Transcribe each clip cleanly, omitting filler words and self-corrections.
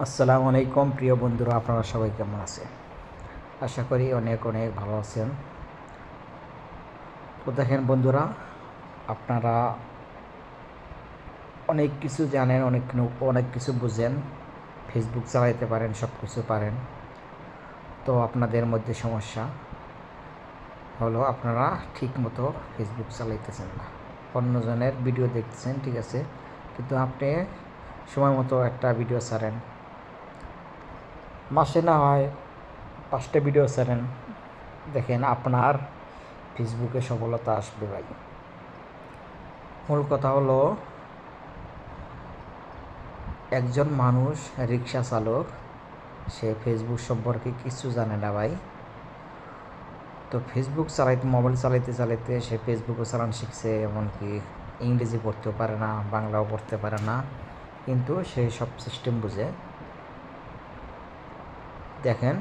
আসসালামু আলাইকুম প্রিয় বন্ধুরা, আপনারা সবাই কেমন আছেন? আশা করি অনেক অনেক ভালো আছেন। তো দেখেন বন্ধুরা, আপনারা অনেক কিছু জানেন, অনেক কিছু বুঝেন, ফেসবুক চালাইতে পারেন, সব কিছু পারেন। তো আপনাদের মধ্যে সমস্যা হলো আপনারা ঠিক মতো ফেসবুক চালাইতেছেন না। অন্যজনের ভিডিও দেখতেছেন, ঠিক আছে, কিন্তু আপনি সময় মতো একটা ভিডিও ছাড়েন, মাসে না হয় 5টা ভিডিও ছাড়েন, দেখেন আপনার ফেসবুকে সফলতা আসবে ভাই। মূল কথা হলো, একজন মানুষ রিক্সা চালক, সে ফেসবুক সম্পর্কে কিছু জানে না ভাই। তো ফেসবুক চালাইতে, মোবাইল চালাইতে চালাইতে সে ফেসবুকও চালানো শিখছে, এমনকি ইংরেজি পড়তেও পারে না, বাংলাও পড়তে পারে না, কিন্তু সে সব সিস্টেম বুঝে। দেখেন,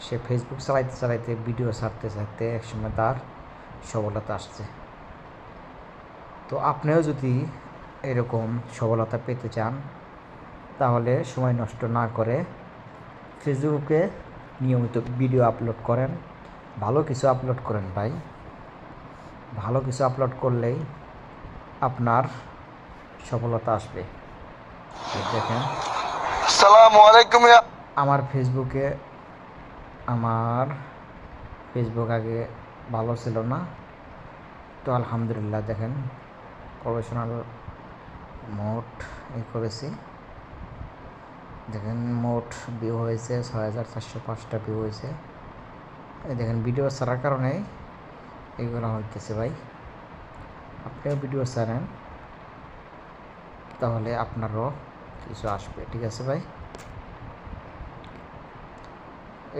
সে ফেসবুক চালাইতে চালাইতে, ভিডিও ছাড়তে ছাড়তে একসময় তার সফলতা আসছে। তো আপনিও যদি এরকম সফলতা পেতে চান, তাহলে সময় নষ্ট না করে ফেসবুকে নিয়মিত ভিডিও আপলোড করেন, ভালো কিছু আপলোড করেন ভাই। ভালো কিছু আপলোড করলেই আপনার সফলতা আসবে। দেখেন, আসসালামু আলাইকুম। আমার ফেসবুক আগে ভালো ছিল না, তো আলহামদুলিল্লাহ দেখেন, প্রফেশনাল মোট করেছি। দেখেন, মোট ভিউ হয়েছে 6,405টা ভিউ হয়েছে। এই দেখেন, ভিডিও ছাড়ার কারণে এইগুলো হইতেছে ভাই। আপনিও ভিডিও ছাড়েন, তাহলে আপনারও কিছু আসবে, ঠিক আছে ভাই।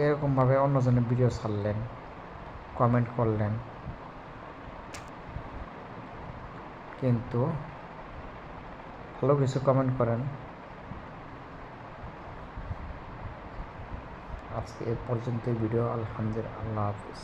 এরকমভাবে অন্যজনের ভিডিও ছাড়লেন, কমেন্ট করলেন, কিন্তু ভালো কিছু কমেন্ট করেন। আজকে এ পর্যন্তই ভিডিও। আলহামদুলিল্লাহ, আল্লাহ হাফিজ।